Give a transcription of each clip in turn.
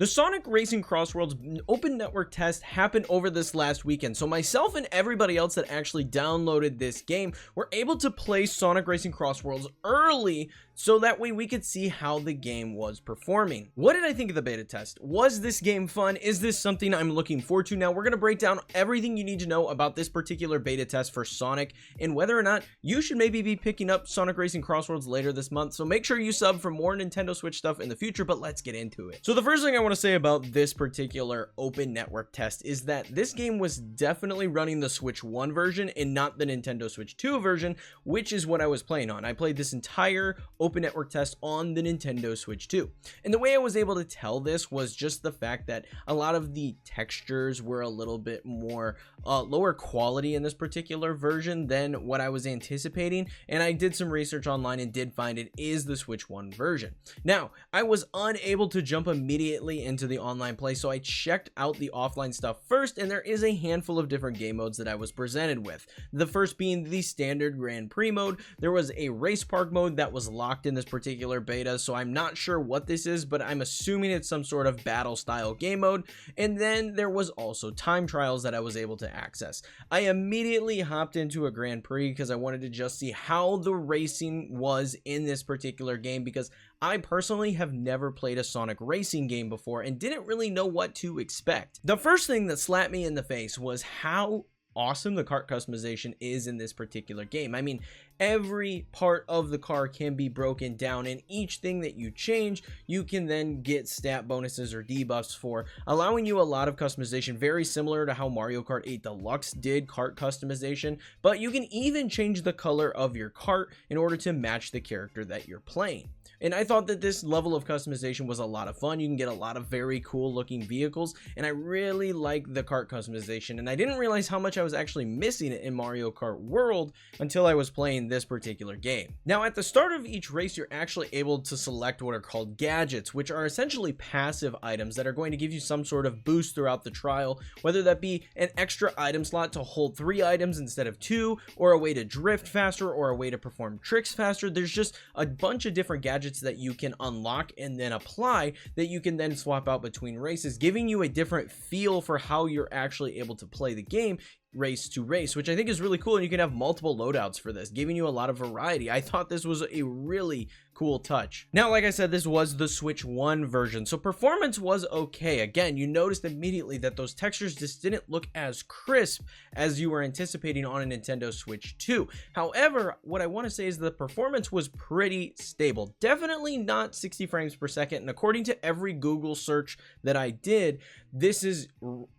The Sonic Racing CrossWorlds open network test happened over this last weekend, so myself and everybody else that actually downloaded this game were able to play Sonic Racing CrossWorlds early so that way we could see how the game was performing. What did I think of the beta test? Was this game fun? Is this something I'm looking forward to? Now we're going to break down everything you need to know about this particular beta test for Sonic and whether or not you should maybe be picking up Sonic Racing CrossWorlds later this month. So make sure you sub for more Nintendo Switch stuff in the future, but let's get into it. So the first thing I want to say about this particular open network test is that this game was definitely running the Switch 1 version and not the Nintendo Switch 2 version, which is what I was playing on. I played this entire open network test on the Nintendo Switch 2. And the way I was able to tell this was just the fact that a lot of the textures were a little bit more lower quality in this particular version than what I was anticipating. And I did some research online and did find it is the Switch 1 version. Now, I was unable to jump immediately into the online play, so I checked out the offline stuff first, and there is a handful of different game modes that I was presented with. The first being the standard Grand Prix mode. There was a race park mode that was locked in this particular beta, so I'm not sure what this is, but I'm assuming it's some sort of battle style game mode. And then there was also time trials that I was able to access. I immediately hopped into a Grand Prix because I wanted to just see how the racing was in this particular game, because I personally have never played a Sonic Racing game before and didn't really know what to expect. The first thing that slapped me in the face was how awesome the kart customization is in this particular game. I mean, every part of the car can be broken down, and each thing that you change, you can then get stat bonuses or debuffs for, allowing you a lot of customization, very similar to how Mario Kart 8 Deluxe did kart customization. But you can even change the color of your kart in order to match the character that you're playing. And I thought that this level of customization was a lot of fun. You can get a lot of very cool looking vehicles, and I really like the kart customization, and I didn't realize how much I was actually missing it in Mario Kart World until I was playing this particular game. Now, at the start of each race, you're actually able to select what are called gadgets, which are essentially passive items that are going to give you some sort of boost throughout the trial, whether that be an extra item slot to hold 3 items instead of 2, or a way to drift faster, or a way to perform tricks faster. There's just a bunch of different gadgets that you can unlock and then apply that you can then swap out between races, giving you a different feel for how you're actually able to play the game race to race, which I think is really cool. And you can have multiple loadouts for this, giving you a lot of variety. I thought this was a really cool touch. Now, like I said, this was the Switch 1 version, so performance was okay. Again, you noticed immediately that those textures just didn't look as crisp as you were anticipating on a Nintendo Switch 2. However, what I want to say is the performance was pretty stable. Definitely not 60 frames per second, and according to every Google search that I did, this is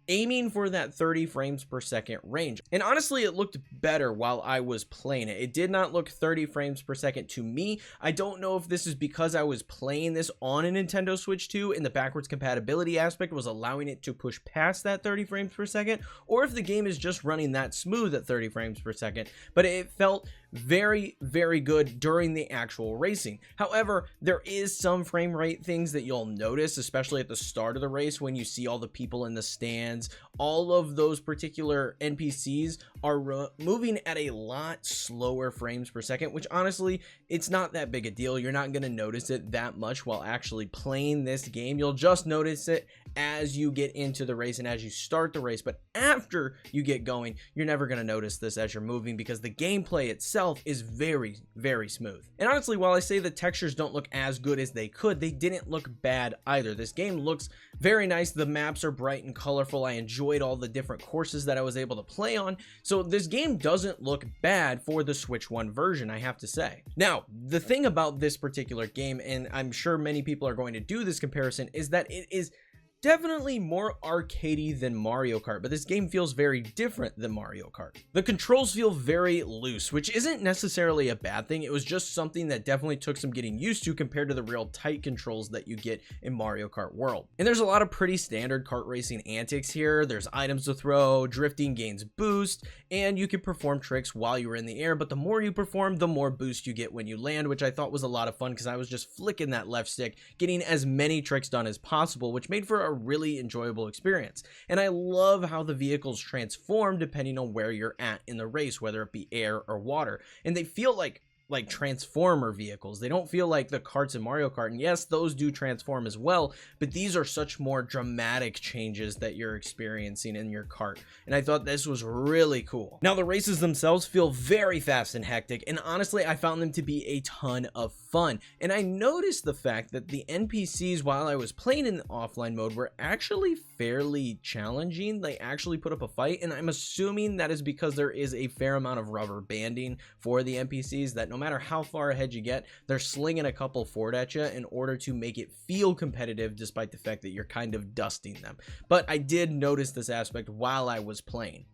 aiming for that 30 frames per second range. And honestly, it looked better while I was playing it. It did not look 30 frames per second to me. I don't know if this is because I was playing this on a Nintendo Switch 2 and the backwards compatibility aspect was allowing it to push past that 30 frames per second, or if the game is just running that smooth at 30 frames per second, but it felt very, very good during the actual racing. However, there is some frame rate things that you'll notice, especially at the start of the race when you see all the people in the stands. All of those particular NPCs are moving at a lot slower frames per second, which honestly, it's not that big a deal. You're not going to notice it that much while actually playing this game. You'll just notice it as you get into the race and as you start the race, but after you get going, you're never going to notice this as you're moving, because the gameplay itself is very, very smooth. And honestly, while I say the textures don't look as good as they could, they didn't look bad either. This game looks very nice. The maps are bright and colorful. I enjoyed all the different courses that I was able to play on. So this game doesn't look bad for the Switch 1 version, I have to say. Now, the thing about this particular game, and I'm sure many people are going to do this comparison, is that it is definitely more arcadey than Mario Kart, but this game feels very different than Mario Kart. The controls feel very loose, which isn't necessarily a bad thing. It was just something that definitely took some getting used to compared to the real tight controls that you get in Mario Kart World. And there's a lot of pretty standard kart racing antics here. There's items to throw, drifting gains boost, and you can perform tricks while you're in the air, but the more you perform, the more boost you get when you land, which I thought was a lot of fun because I was just flicking that left stick, getting as many tricks done as possible, which made for a really enjoyable experience. And I love how the vehicles transform depending on where you're at in the race, whether it be air or water, and they feel like like transformer vehicles. They don't feel like the karts in Mario Kart, and yes, those do transform as well, but these are such more dramatic changes that you're experiencing in your kart, and I thought this was really cool. Now the races themselves feel very fast and hectic, and honestly I found them to be a ton of fun. And I noticed the fact that the NPCs, while I was playing in offline mode, were actually fairly challenging. They actually put up a fight, and I'm assuming that is because there is a fair amount of rubber banding for the NPCs, that no matter how far ahead you get, they're slinging a couple forward at you in order to make it feel competitive, despite the fact that you're kind of dusting them. But I did notice this aspect while I was playing.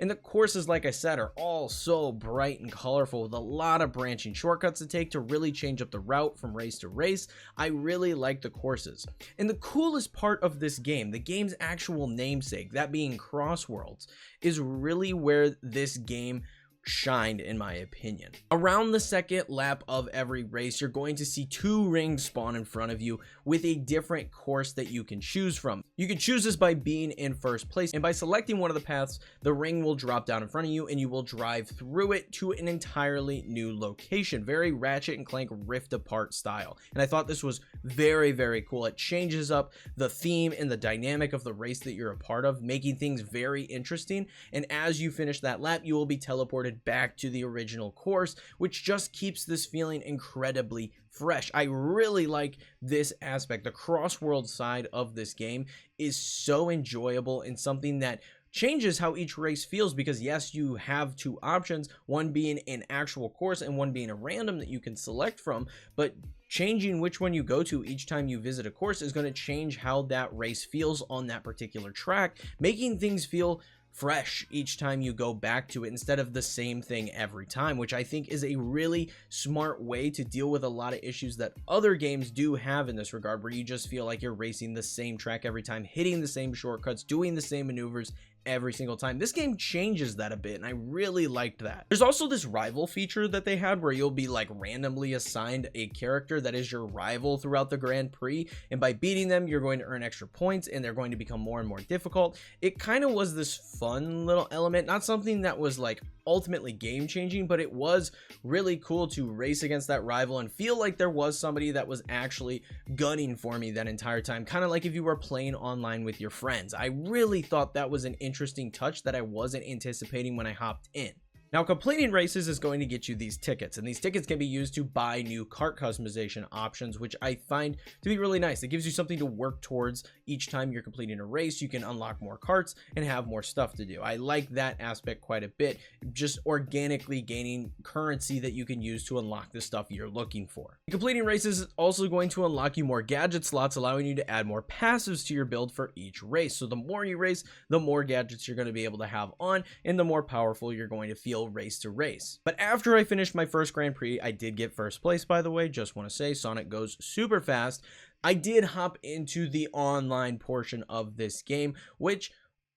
And the courses, like I said, are all so bright and colorful, with a lot of branching shortcuts to take to really change up the route from race to race. I really like the courses. And the coolest part of this game, the game's actual namesake, that being CrossWorlds, is really where this game shined, in my opinion. Around the second lap of every race, you're going to see 2 rings spawn in front of you with a different course that you can choose from. You can choose this by being in first place, and by selecting one of the paths, the ring will drop down in front of you and you will drive through it to an entirely new location. Very Ratchet and Clank Rift Apart style. And I thought this was very, very cool. It changes up the theme and the dynamic of the race that you're a part of, making things very interesting. And as you finish that lap, you will be teleported back to the original course, which just keeps this feeling incredibly fresh. I really like this aspect. The CrossWorlds side of this game is so enjoyable and something that changes how each race feels, because yes, you have 2 options, one being an actual course and one being a random that you can select from, but changing which one you go to each time you visit a course is going to change how that race feels on that particular track, making things feel fresh each time you go back to it instead of the same thing every time, which I think is a really smart way to deal with a lot of issues that other games do have in this regard, where you just feel like you're racing the same track every time, hitting the same shortcuts, doing the same maneuvers every single time. This game changes that a bit, and I really liked that. There's also this rival feature that they had where you'll be like randomly assigned a character that is your rival throughout the Grand Prix, and by beating them you're going to earn extra points and they're going to become more and more difficult. It kind of was this fun little element, not something that was like ultimately game changing, but it was really cool to race against that rival and feel like there was somebody that was actually gunning for me that entire time, kind of like if you were playing online with your friends. I really thought that was an interesting touch that I wasn't anticipating when I hopped in. Now, completing races is going to get you these tickets, and these tickets can be used to buy new kart customization options, which I find to be really nice. It gives you something to work towards each time you're completing a race. You can unlock more karts and have more stuff to do. I like that aspect quite a bit, just organically gaining currency that you can use to unlock the stuff you're looking for. Completing races is also going to unlock you more gadget slots, allowing you to add more passives to your build for each race. So the more you race, the more gadgets you're going to be able to have on, and the more powerful you're going to feel race to race. But after I finished my first Grand Prix, I did get first place, by the way. Just want to say, Sonic goes super fast. I did hop into the online portion of this game, which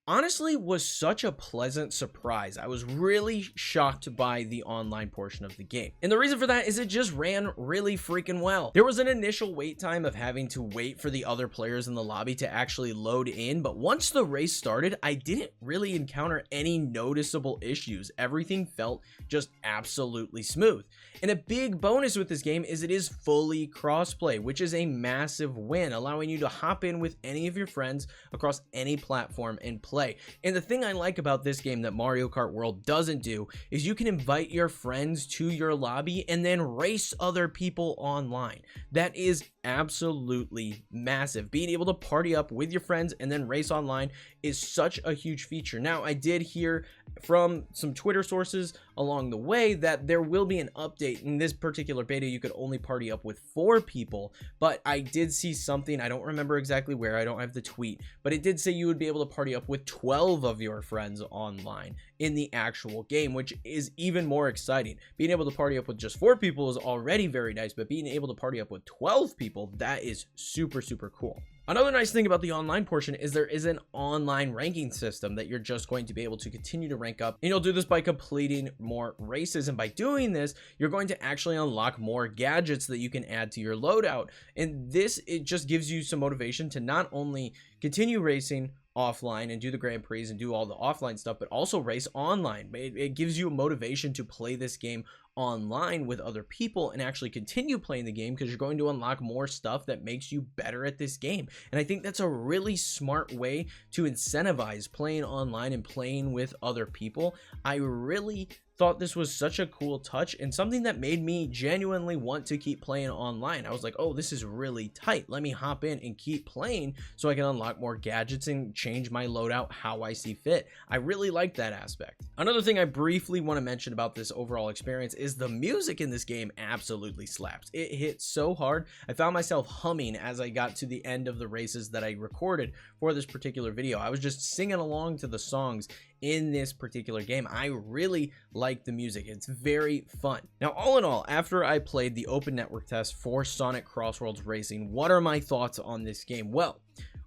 honestly was such a pleasant surprise. I was really shocked by the online portion of the game. And the reason for that is it just ran really freaking well. There was an initial wait time of having to wait for the other players in the lobby to actually load in, but once the race started, I didn't really encounter any noticeable issues. Everything felt just absolutely smooth. And a big bonus with this game is it is fully crossplay, which is a massive win, allowing you to hop in with any of your friends across any platform and play. And the thing I like about this game that Mario Kart World doesn't do is you can invite your friends to your lobby and then race other people online. That is absolutely massive. Being able to party up with your friends and then race online is such a huge feature. Now, I did hear from some Twitter sources along the way that there will be an update. In this particular beta, you could only party up with 4 people, but I did see something, I don't remember exactly where, I don't have the tweet, but it did say you would be able to party up with 12 of your friends online in the actual game, which is even more exciting. Being able to party up with just 4 people is already very nice, but being able to party up with 12 people, that is super, super cool. Another nice thing about the online portion is there is an online ranking system that you're just going to be able to continue to rank up, and you'll do this by completing more races, and by doing this, you're going to actually unlock more gadgets that you can add to your loadout. And this, it just gives you some motivation to not only continue racing offline and do the Grand Prix and do all the offline stuff, but also race online. It gives you a motivation to play this game online with other people and actually continue playing the game, because you're going to unlock more stuff that makes you better at this game. And I think that's a really smart way to incentivize playing online and playing with other people. I really thought this was such a cool touch and something that made me genuinely want to keep playing online. I was like, oh, this is really tight. Let me hop in and keep playing so I can unlock more gadgets and change my loadout how I see fit. I really like that aspect. Another thing I briefly want to mention about this overall experience is the music in this game absolutely slaps. It hit so hard. I found myself humming as I got to the end of the races that I recorded for this particular video. I was just singing along to the songs in this particular game. I really like the music. It's very fun. Now, all in all, after I played the open network test for Sonic CrossWorlds Racing, what are my thoughts on this game? Well,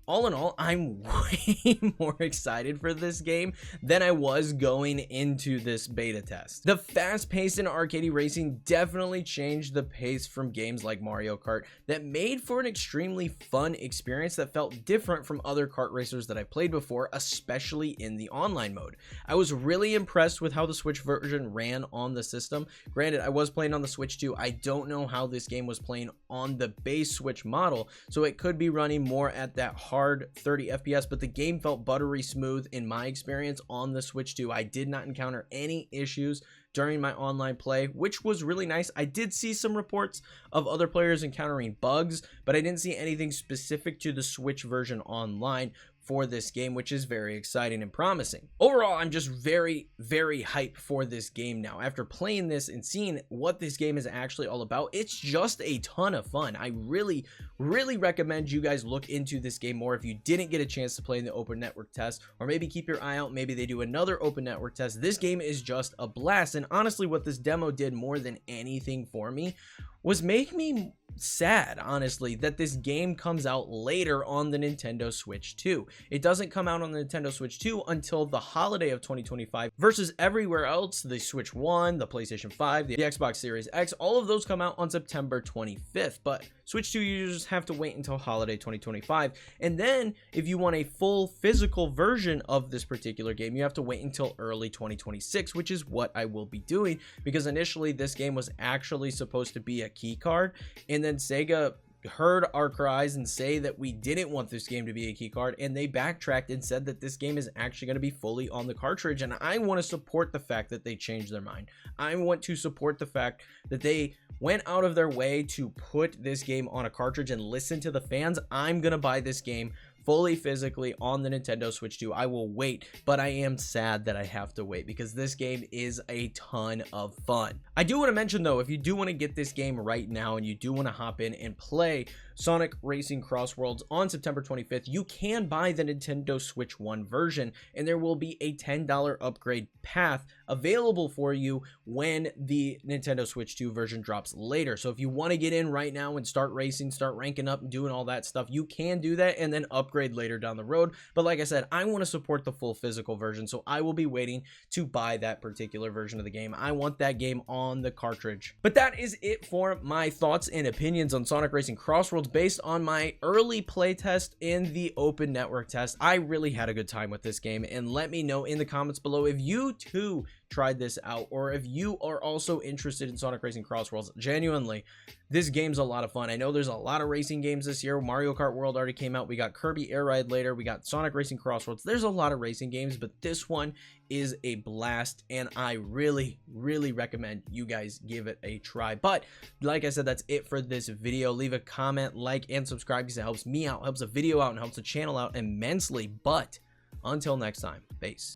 all in all, I'm way more excited for this game than I was going into this beta test. The fast pace and arcadey racing definitely changed the pace from games like Mario Kart that made for an extremely fun experience that felt different from other kart racers that I played before, especially in the online mode. I was really impressed with how the Switch version ran on the system. Granted, I was playing on the Switch too. I don't know how this game was playing on the base Switch model, so it could be running more at that hard 30 FPS, but the game felt buttery smooth in my experience on the Switch too. I did not encounter any issues during my online play, which was really nice. I did see some reports of other players encountering bugs, but I didn't see anything specific to the Switch version online for this game, which is very exciting and promising. Overall, I'm just very, very hyped for this game now. After playing this and seeing what this game is actually all about, it's just a ton of fun. I really, really recommend you guys look into this game more if you didn't get a chance to play in the open network test, or maybe keep your eye out. Maybe they do another open network test. This game is just a blast. And honestly, what this demo did more than anything for me was make me sad, honestly, that this game comes out later on the Nintendo Switch 2. It doesn't come out on the Nintendo Switch 2 until the holiday of 2025, versus everywhere else, the Switch 1, the PlayStation 5, the Xbox Series X, all of those come out on September 25th, but Switch 2 users have to wait until holiday 2025. And then if you want a full physical version of this particular game, you have to wait until early 2026, which is what I will be doing, because initially this game was actually supposed to be a key card, and then Sega heard our cries and say that we didn't want this game to be a key card, and they backtracked and said that this game is actually going to be fully on the cartridge. And I want to support the fact that they changed their mind. I want to support the fact that they went out of their way to put this game on a cartridge and listen to the fans. I'm gonna buy this game fully physically on the Nintendo Switch 2. I will wait, but I am sad that I have to wait, because this game is a ton of fun. I do want to mention though, if you do want to get this game right now and you do want to hop in and play Sonic Racing CrossWorlds on September 25th, you can buy the Nintendo Switch 1 version, and there will be a $10 upgrade path available for you when the Nintendo Switch 2 version drops later. So if you want to get in right now and start racing, start ranking up and doing all that stuff, you can do that and then upgrade later down the road. But like I said, I want to support the full physical version, so I will be waiting to buy that particular version of the game. I want that game on the cartridge. But that is it for my thoughts and opinions on Sonic Racing CrossWorlds based on my early playtest in the open network test. I really had a good time with this game, and let me know in the comments below if you too tried this out, or if you are also interested in Sonic Racing CrossWorlds. Genuinely, this game's a lot of fun. I know there's a lot of racing games this year. Mario Kart World already came out. We got Kirby Air Ride later. We got Sonic Racing CrossWorlds. There's a lot of racing games, but this one is a blast, and I really, really recommend you guys give it a try. But like I said, that's it for this video. Leave a comment, like, and subscribe, because it helps me out, helps the video out, and helps the channel out immensely. But until next time, peace.